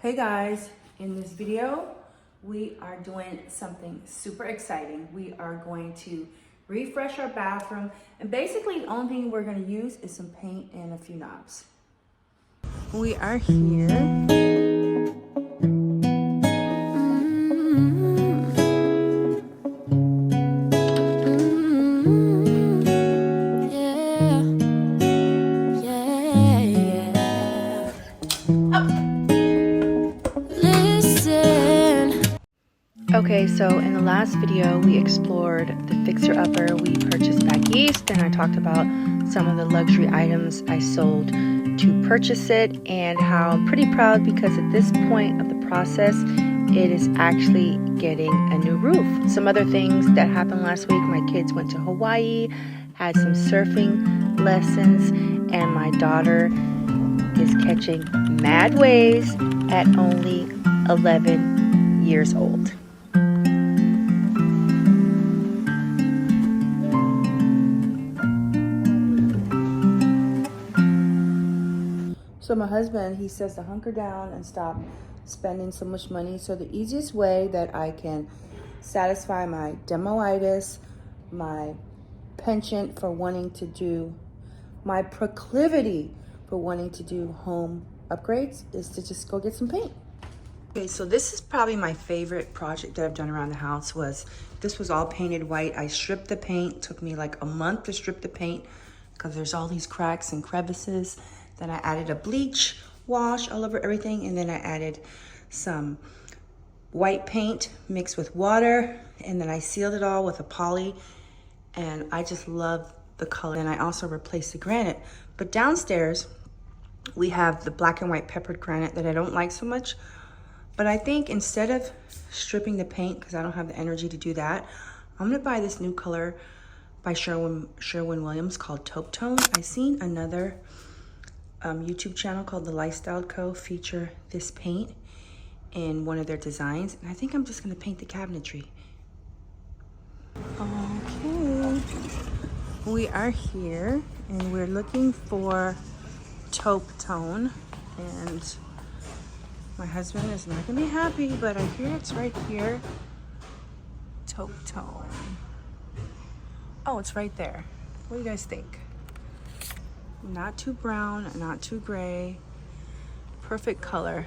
Hey guys, in this video, we are doing something super exciting. We are going to refresh our bathroom, and basically the only thing we're going to use is some paint and a few knobs. We are here. Okay, so in the last video, we explored the fixer-upper. We purchased back east, and I talked about some of the luxury items I sold to purchase it and how I'm pretty proud because at this point of the process, it is actually getting a new roof. Some other things that happened last week, my kids went to Hawaii, had some surfing lessons, and my daughter is catching mad waves at only 11 years old. So my husband, he says to hunker down and stop spending so much money. So the easiest way that I can satisfy my demoitis, my penchant for wanting to do, my proclivity for wanting to do home upgrades is to just go get some paint. Okay, so this is probably my favorite project that I've done around the house. This was all painted white. I stripped the paint. It took me like a month to strip the paint because there's all these cracks and crevices. Then I added a bleach wash all over everything, and then I added some white paint mixed with water, and then I sealed it all with a poly, and I just love the color. And I also replaced the granite. But downstairs, we have the black and white peppered granite that I don't like so much. But I think instead of stripping the paint, because I don't have the energy to do that, I'm gonna buy this new color by Sherwin-Williams called Taupe Tone. I seen another YouTube channel called The Lifestyle Co. feature this paint in one of their designs, and I think I'm just gonna paint the cabinetry. Okay, we are here and we're looking for Taupe Tone, and my husband is not gonna be happy, but I hear it's right here. Taupe Tone. Oh, it's right there. What do you guys think? Not too brown, not too gray. Perfect color.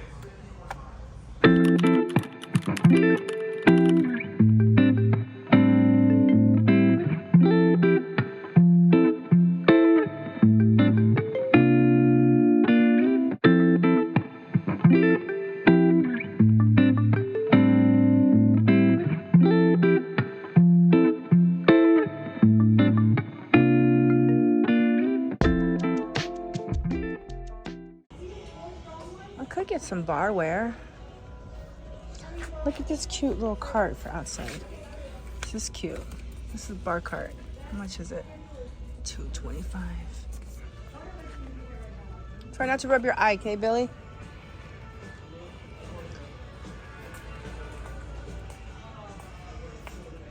Could get some barware. Look at this cute little cart for outside. This is cute. This is a bar cart. How much is it? $2.25. Try not to rub your eye, okay, Billy?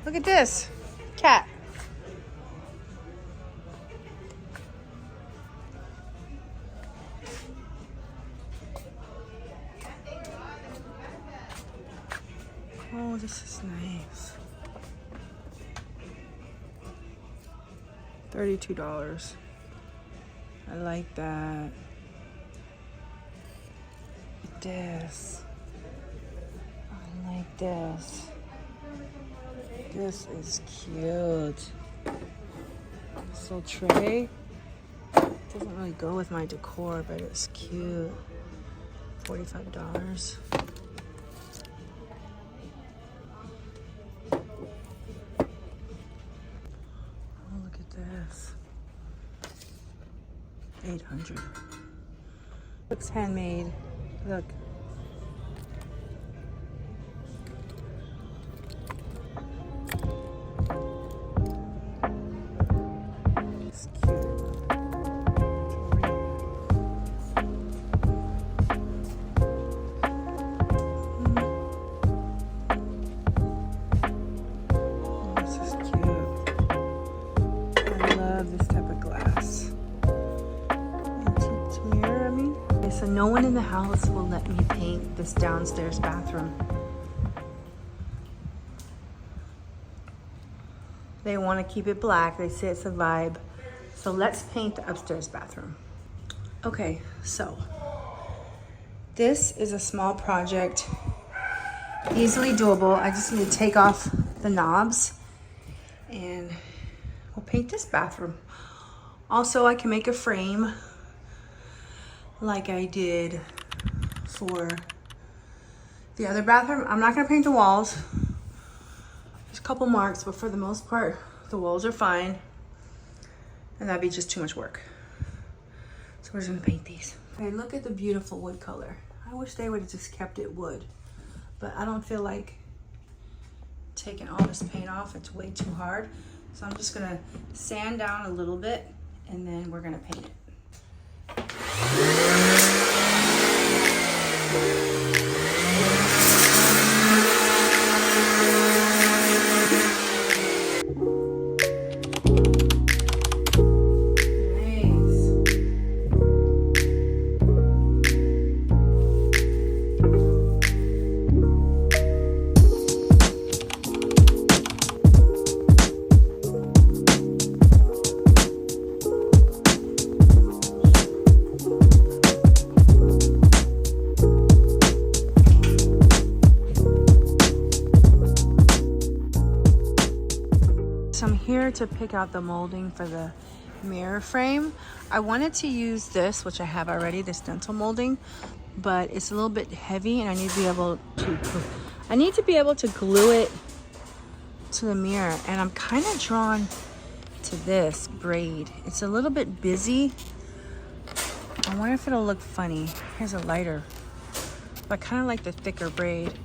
Look at this. Cat. Oh, this is nice. $32. I like that. This. I like this. This is cute. This little tray. Doesn't really go with my decor, but it's cute. $45. This 800. Looks handmade. Look. It's cute. This is cute. I love this type of glass. Antique mirror, I mean. Okay, so no one in the house will let me paint paint this downstairs bathroom. They want to keep it black. They say it's a vibe. So let's paint the upstairs bathroom. Okay, so this is a small project, easily doable. I just need to take off the knobs and we'll paint this bathroom. Also, I can make a frame like I did for the other bathroom. I'm not gonna paint the walls. There's a couple marks, but for the most part, the walls are fine. And that'd be just too much work. So we're just gonna paint these. Okay, look at the beautiful wood color. I wish they would have just kept it wood, but I don't feel like taking all this paint off. It's way too hard. So I'm just gonna sand down a little bit and then we're gonna paint it. To pick out the molding for the mirror frame. I wanted to use this, which I have already, this dental molding, but it's a little bit heavy and I need to be able to glue it to the mirror, and I'm kind of drawn to this braid. It's a little bit busy. I wonder if it'll look funny. Here's a lighter, but I kind of like the thicker braid.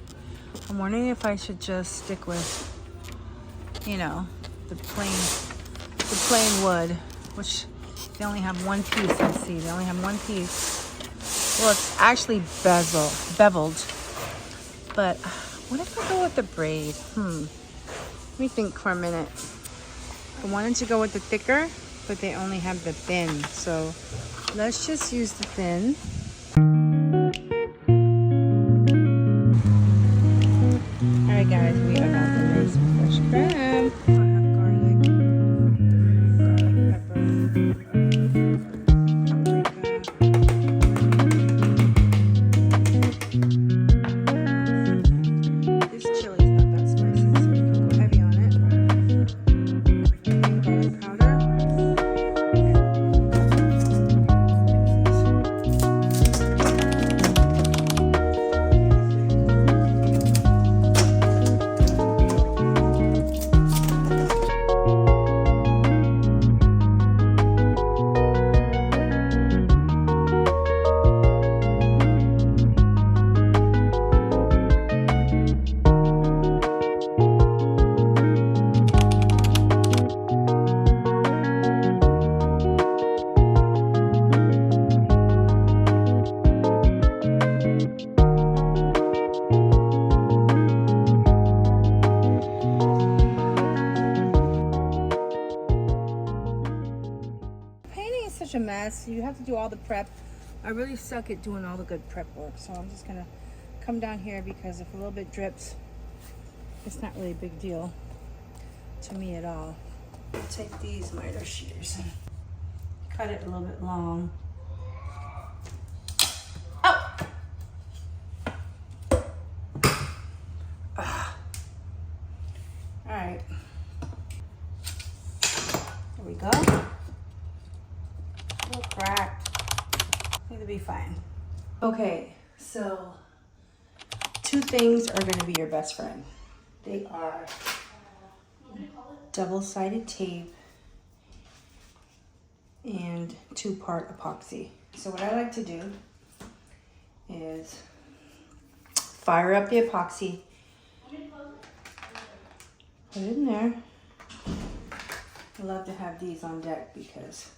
I'm wondering if I should just stick with, you know, the plain wood, which they only have one piece. Let's see, they only have one piece. Well, it's actually beveled. But what if I go with the braid? Let me think for a minute. I wanted to go with the thicker, but they only have the thin. So let's just use the thin. All right, guys, we are about to make some fresh crab. A mess. You have to do all the prep. I really suck at doing all the good prep work, so I'm just gonna come down here because if a little bit drips, it's not really a big deal to me at all. I'll take these Meiter shears and cut it a little bit long. Oh! All right. There we go. A little cracked. It'll be fine. Okay, so 2 things are going to be your best friend. They are double-sided tape and 2-part epoxy. So what I like to do is fire up the epoxy, put it in there. I love to have these on deck because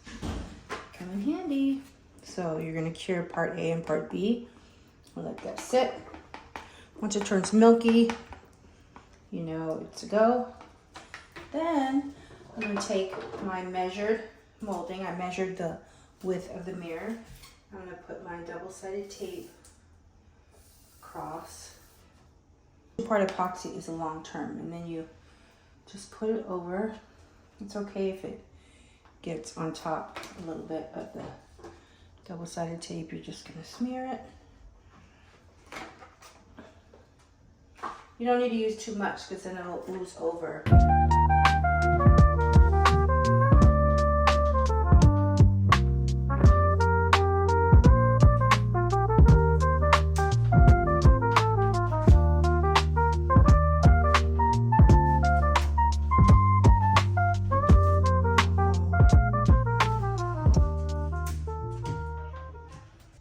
come in handy. So you're gonna cure part A and part B. I'll let that sit. Once it turns milky, you know it's a go. Then I'm gonna take my measured molding. I measured the width of the mirror. I'm gonna put my double-sided tape gloss. Part epoxy is a long term, and then you just put it over. It's okay if it gets on top a little bit of the double-sided tape. You're just gonna smear it. You don't need to use too much because then it'll ooze over.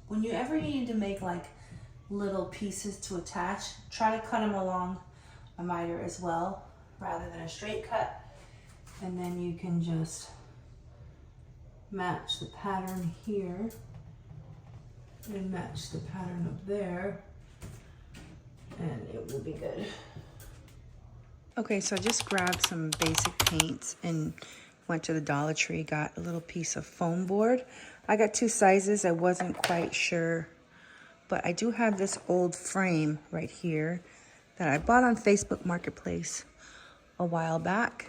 When you ever need to make like little pieces to attach, try to cut them along a miter as well rather than a straight cut, and then you can just match the pattern here and match the pattern up there, and it will be good. Okay, so I just grabbed some basic paints and went to the Dollar Tree, got a little piece of foam board. I got 2 sizes. I wasn't quite sure, but I do have this old frame right here that I bought on Facebook Marketplace a while back.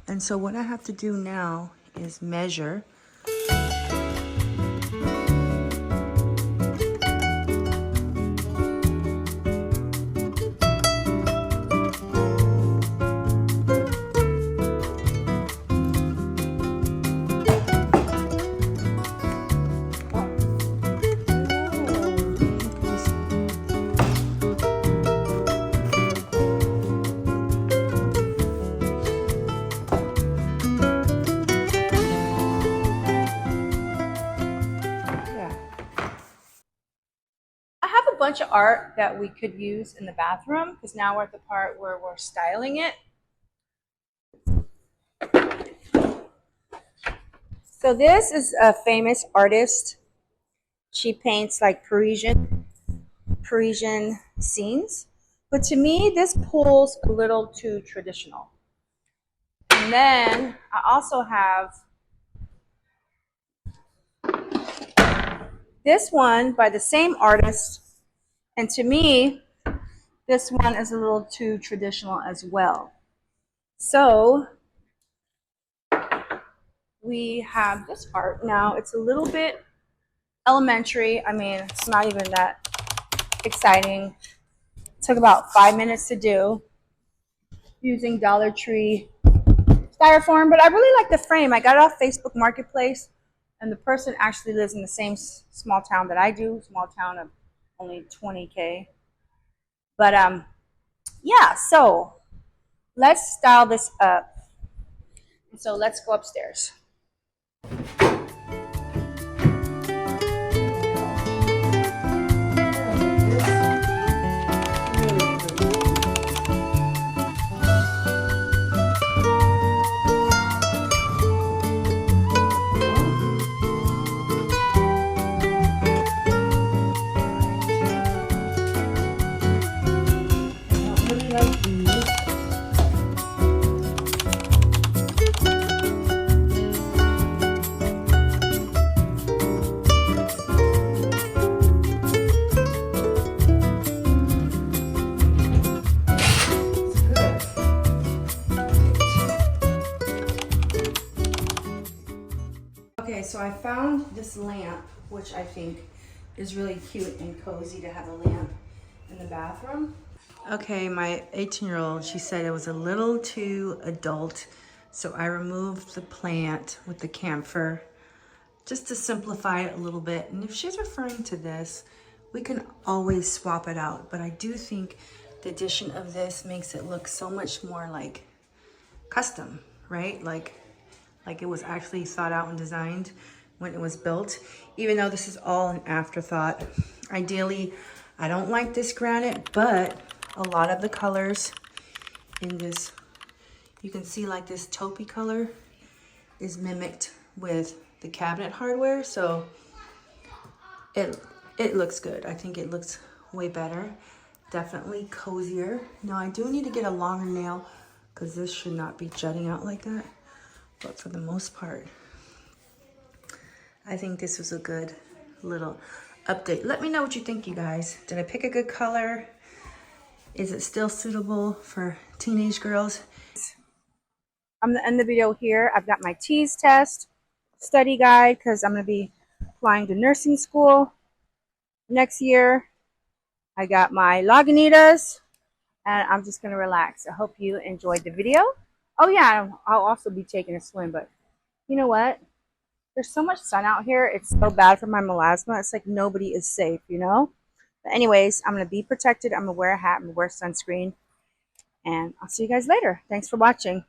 And so what I have to do now is measure. Bunch of art that we could use in the bathroom, because now we're at the part where we're styling it. So this is a famous artist. She paints like Parisian scenes, but to me this pulls a little too traditional. And then I also have this one by the same artist. And to me, this one is a little too traditional as well. So we have this art now. It's a little bit elementary. I mean, it's not even that exciting. It took about 5 minutes to do using Dollar Tree styrofoam, but I really like the frame. I got it off Facebook Marketplace, and the person actually lives in the same small town that I do, small town of only 20K. But yeah, so let's style this up. So let's go upstairs. Okay, so I found this lamp, which I think is really cute and cozy to have a lamp in the bathroom. Okay, my 18-year-old, she said it was a little too adult, so I removed the plant with the camphor just to simplify it a little bit. And if she's referring to this, we can always swap it out, but I do think the addition of this makes it look so much more like custom, right? Like it was actually thought out and designed when it was built, even though this is all an afterthought. Ideally, I don't like this granite, but a lot of the colors in this, you can see like this taupey color is mimicked with the cabinet hardware, so it looks good. I think it looks way better, definitely cozier. Now I do need to get a longer nail because this should not be jutting out like that. But for the most part, I think this was a good little update. Let me know what you think, you guys. Did I pick a good color? Is it still suitable for teenage girls? I'm gonna end the video here. I've got my TEAS test, study guide, because I'm gonna be applying to nursing school next year. I got my Lagunitas, and I'm just gonna relax. I hope you enjoyed the video. Oh yeah, I'll also be taking a swim, but you know what? There's so much sun out here. It's so bad for my melasma. It's like nobody is safe, you know? But anyways, I'm gonna be protected. I'm gonna wear a hat, I'm gonna wear sunscreen, and I'll see you guys later. Thanks for watching.